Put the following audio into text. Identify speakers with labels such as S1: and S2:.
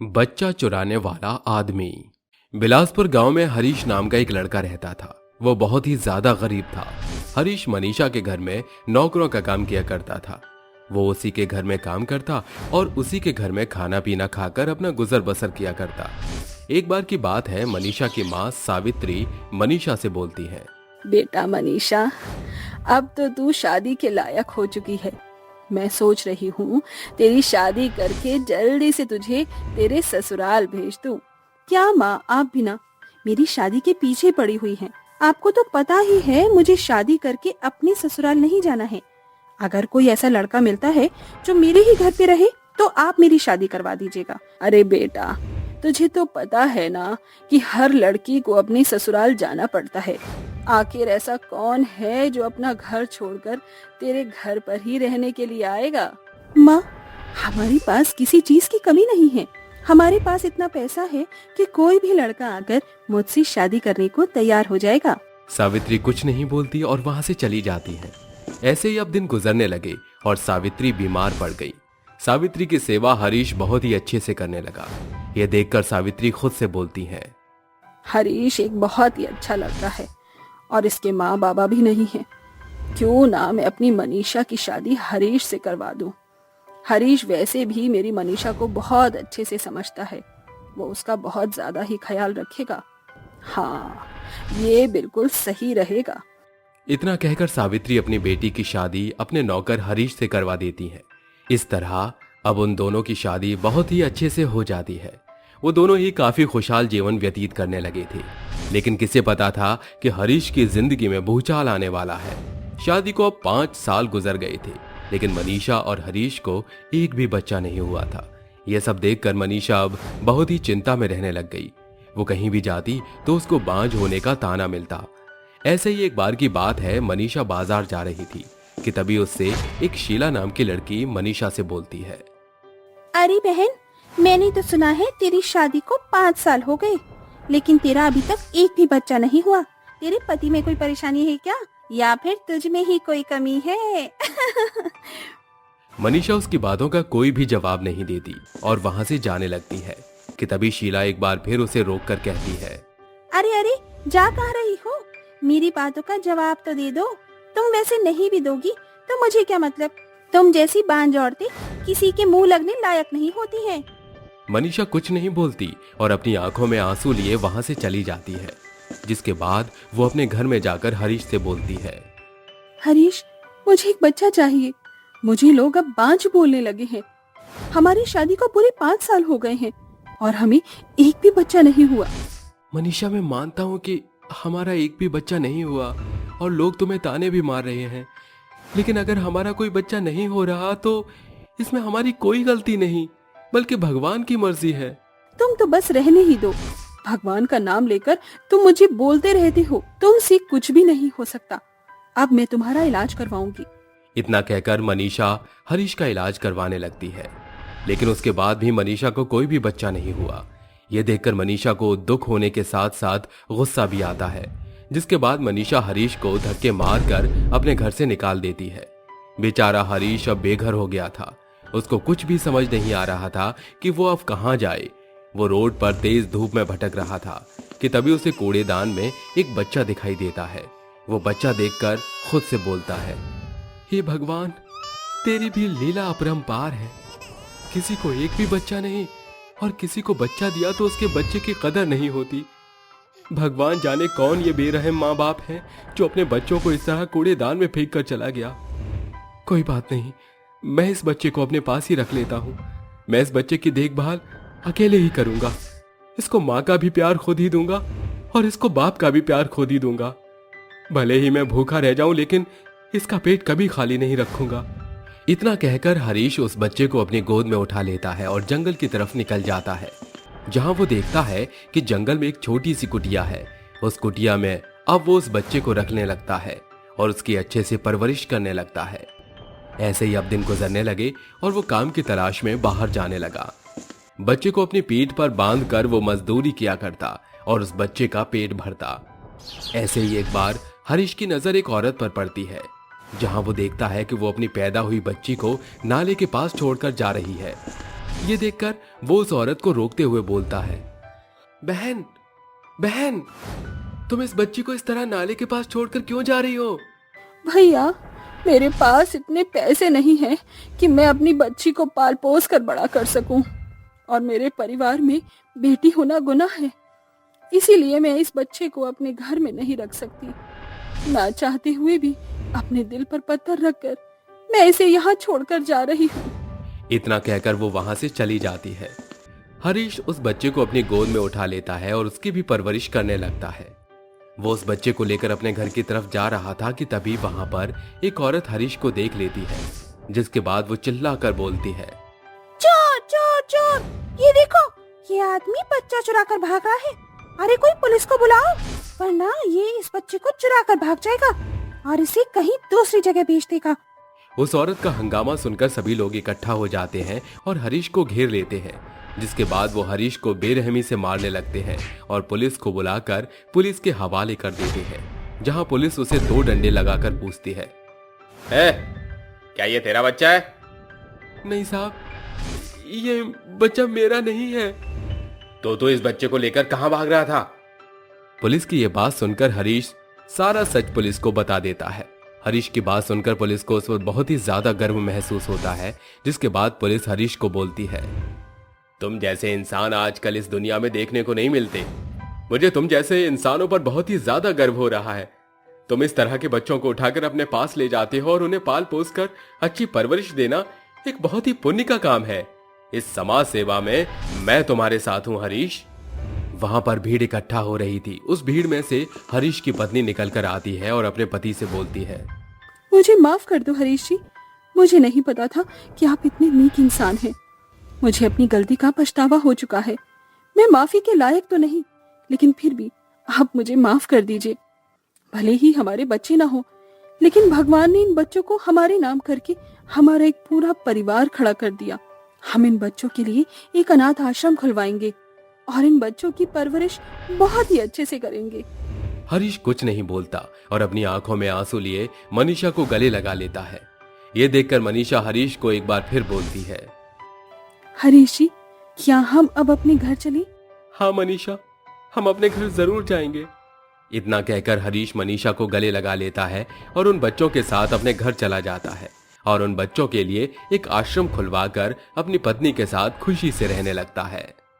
S1: बच्चा चुराने वाला आदमी। बिलासपुर गांव में हरीश नाम का एक लड़का रहता था। वो बहुत ही ज्यादा गरीब था। हरीश मनीषा के घर में नौकरों का काम किया करता था। वो उसी के घर में काम करता और उसी के घर में खाना पीना खाकर अपना गुजर बसर किया करता। एक बार की बात है, मनीषा की माँ सावित्री मनीषा से बोलती है,
S2: बेटा मनीषा, अब तो तू शादी के लायक हो चुकी है। मैं सोच रही हूँ तेरी शादी करके जल्दी से तुझे तेरे ससुराल भेज दूँ। क्या माँ, आप भी ना मेरी शादी के पीछे पड़ी हुई हैं। आपको तो पता ही है मुझे शादी करके अपने ससुराल नहीं जाना है। अगर कोई ऐसा लड़का मिलता है जो मेरे ही घर पे रहे तो आप मेरी शादी करवा दीजिएगा। अरे बेटा, तुझे तो पता है ना कि हर लड़की को अपनी ससुराल जाना पड़ता है। आखिर ऐसा कौन है जो अपना घर छोड़कर तेरे घर पर ही रहने के लिए आएगा। माँ, हमारे पास किसी चीज की कमी नहीं है। हमारे पास इतना पैसा है कि कोई भी लड़का आकर मुझसे शादी करने को तैयार हो जाएगा।
S1: सावित्री कुछ नहीं बोलती और वहां से चली जाती है। ऐसे ही अब दिन गुजरने लगे और सावित्री बीमार पड़ गई। सावित्री की सेवा हरीश बहुत ही अच्छे से करने लगा। यह देखकर सावित्री खुद से बोलती है,
S2: हरीश एक बहुत ही अच्छा लड़का है और इसके माँ बाबा भी नहीं है। क्यों ना मैं अपनी मनीषा की शादी हरीश से करवा दूं। हरीश वैसे भी मेरी मनीषा को बहुत अच्छे से समझता है। वो उसका बहुत ज्यादा ही ख्याल रखेगा। हाँ, ये बिल्कुल सही रहेगा।
S1: इतना कहकर सावित्री अपनी बेटी की शादी अपने नौकर हरीश से करवा देती है। इस तरह अब उन दोनों की शादी बहुत ही अच्छे से हो जाती है। वो दोनों ही काफी खुशहाल जीवन व्यतीत करने लगे थे। लेकिन किसे पता था कि हरीश की जिंदगी में भूचाल आने वाला है। शादी को अब 5 साल गुजर गए थे, लेकिन मनीषा और हरीश को एक भी बच्चा नहीं हुआ था। यह सब देखकर मनीषा अब बहुत ही चिंता में रहने लग गई। वो कहीं भी जाती तो उसको बांझ होने का ताना मिलता। ऐसे ही एक बार की बात है, मनीषा बाजार जा रही थी कि तभी उससे एक शीला नाम की लड़की मनीषा से बोलती है,
S2: अरे बहन, मैंने तो सुना है तेरी शादी को 5 साल हो गए, लेकिन तेरा अभी तक एक भी बच्चा नहीं हुआ। तेरे पति में कोई परेशानी है क्या, या फिर तुझ में ही कोई कमी है?
S1: मनीषा उसकी बातों का कोई भी जवाब नहीं देती और वहां से जाने लगती है कि तभी शीला एक बार फिर उसे रोककर कहती है,
S2: अरे अरे, जा कहाँ रही हो? मेरी बातों का जवाब तो दे दो। तुम वैसे नहीं भी दोगी तो मुझे क्या मतलब। तुम जैसी बांझ औरतें किसी के मुंह लगने लायक नहीं होती हैं।
S1: मनीषा कुछ नहीं बोलती और अपनी आंखों में आंसू लिए वहां से चली जाती है। जिसके बाद वो अपने घर में जाकर हरीश से बोलती है,
S2: हरीश, मुझे एक बच्चा चाहिए। मुझे लोग अब बांझ बोलने लगे हैं। हमारी शादी को पूरे 5 साल हो गए हैं और हमें एक भी बच्चा नहीं हुआ।
S1: मनीषा, मैं मानता हूँ कि हमारा एक भी बच्चा नहीं हुआ और लोग तुम्हें ताने भी मार रहे हैं, लेकिन अगर हमारा कोई बच्चा नहीं हो रहा तो इसमें हमारी कोई गलती नहीं, बल्कि भगवान की मर्जी है।
S2: तुम तो बस रहने ही दो। भगवान का नाम लेकर तुम मुझे बोलते रहते हो। तुमसे कुछ भी नहीं हो सकता। अब मैं तुम्हारा इलाज करवाऊंगी।
S1: इतना कहकर मनीषा हरीश का इलाज करवाने लगती है, लेकिन उसके बाद भी मनीषा को कोई भी बच्चा नहीं हुआ। यह देखकर मनीषा को दुख होने के साथ साथ गुस्सा भी आता है। जिसके बाद मनीषा हरीश को धक्के मारकर अपने घर से निकाल देती है। बेचारा हरीश अब बेघर हो गया था। उसको कुछ भी समझ नहीं आ रहा था कि वो अब कहाँ जाए। वो रोड पर तेज धूप में भटक रहा था कि तभी उसे कूड़ेदान में एक बच्चा दिखाई देता है। वो बच्चा देखकर खुद से बोलता है, हे भगवान, तेरी भी लीला अपरंपार है। किसी को एक भी बच्चा नहीं, और किसी को बच्चा दिया तो उसके बच्चे की कदर नहीं होती। भगवान जाने कौन ये बेरहम माँ बाप है जो अपने बच्चों को इस तरह कूड़ेदान में फेंक कर चला गया। कोई बात नहीं, मैं इस बच्चे को अपने पास ही रख लेता हूँ। मैं इस बच्चे की देखभाल अकेले ही करूंगा। इसको माँ का भी प्यार खुद ही दूंगा और इसको बाप का भी प्यार खुद ही दूंगा। भले ही मैं भूखा रह जाऊं, लेकिन इसका पेट कभी खाली नहीं रखूंगा। इतना कहकर हरीश उस बच्चे को अपनी गोद में उठा लेता है और जंगल की तरफ निकल जाता है, जहां वो देखता है कि जंगल में एक छोटी सी कुटिया है। उस कुटिया में अब वो उस बच्चे को रखने लगता है और उसकी अच्छे से परवरिश करने लगता है। ऐसे ही अब दिन गुजरने लगे और वो काम की तलाश में बाहर जाने लगा। बच्चे को अपनी पीठ पर बांधकर वो मजदूरी किया करता और उस बच्चे का पेट भरता। ऐसे ही एक बार हरीश की नजर एक औरत पर पड़ती है, जहां वो देखता है कि वो अपनी पैदा हुई बच्ची को नाले के पास छोड़कर जा रही है। ये देखकर वो उस औरत को रोकते हुए बोलता है, बहन बहन, तुम इस बच्ची को इस तरह नाले के पास छोड़कर क्यों जा रही हो?
S2: भैया, मेरे पास इतने पैसे नहीं हैं कि मैं अपनी बच्ची को पाल पोस कर बड़ा कर सकूं, और मेरे परिवार में बेटी होना गुनाह है। इसीलिए मैं इस बच्चे को अपने घर में नहीं रख सकती। ना चाहते हुए भी अपने दिल पर पत्थर रखकर मैं इसे यहाँ छोड़कर जा रही हूँ।
S1: इतना कहकर वो वहां से चली जाती है। हरीश उस बच्चे को अपनी गोद में उठा लेता है और उसकी भी परवरिश करने लगता है। वो उस बच्चे को लेकर अपने घर की तरफ जा रहा था कि तभी वहां पर एक औरत हरीश को देख लेती है, जिसके बाद वो चिल्लाकर बोलती है,
S2: चोर चोर चोर, ये देखो, ये आदमी बच्चा चुरा कर भाग रहा है। अरे कोई पुलिस को बुलाओ, वरना ये इस बच्चे को चुरा कर भाग जाएगा और इसे कहीं दूसरी जगह भेज देगा।
S1: उस औरत का हंगामा सुनकर सभी लोग इकट्ठा हो जाते हैं और हरीश को घेर लेते हैं, जिसके बाद वो हरीश को बेरहमी से मारने लगते हैं और पुलिस को बुलाकर पुलिस के हवाले कर देते हैं, जहां पुलिस उसे 2 डंडे लगाकर पूछती है, क्या ये तेरा बच्चा है? नहीं साहब, ये बच्चा मेरा नहीं है। तो इस बच्चे को लेकर कहां भाग रहा था? पुलिस की ये बात सुनकर हरीश सारा सच पुलिस को बता देता है। हरीश की बात सुनकर पुलिस को उस वक्त बहुत ही ज्यादा गर्व महसूस होता है, जिसके बाद पुलिस हरीश को बोलती है, तुम जैसे इंसान आजकल इस दुनिया में देखने को नहीं मिलते। मुझे तुम जैसे इंसानों पर बहुत ही ज्यादा गर्व हो रहा है। तुम इस तरह के बच्चों को उठाकर अपने पास ले जाते हो और उन्हें पाल पोस कर अच्छी परवरिश देना एक बहुत ही पुण्य का काम है। इस समाज सेवा में मैं तुम्हारे साथ हूं हरीश। वहां पर भीड़ इकट्ठा हो रही थी। उस भीड़ में से हरीश की पत्नी निकलकर आती है और अपने पति से बोलती है,
S2: मुझे माफ कर दो हरीश जी, मुझे नहीं पता था कि आप इतने नेक इंसान हैं। मुझे अपनी गलती का पछतावा हो चुका है। मैं माफी के लायक तो नहीं, लेकिन फिर भी आप मुझे माफ कर दीजिए। भले ही हमारे बच्चे ना हो, लेकिन भगवान ने इन बच्चों को हमारे नाम करके हमारा एक पूरा परिवार खड़ा कर दिया। हम इन बच्चों के लिए एक अनाथ आश्रम खुलवाएंगे और इन बच्चों की परवरिश बहुत ही अच्छे से करेंगे।
S1: हरीश कुछ नहीं बोलता और अपनी आंखों में आंसू लिए मनीषा को गले लगा लेता है। ये देखकर मनीषा हरीश को एक बार फिर बोलती है,
S2: हरीश जी, क्या हम अब अपने घर चलें?
S1: हाँ मनीषा, हम अपने घर जरूर जाएंगे। इतना कहकर हरीश मनीषा को गले लगा लेता है और उन बच्चों के साथ अपने घर चला जाता है और उन बच्चों के लिए एक आश्रम खुलवाकर अपनी पत्नी के साथ खुशी से रहने लगता है।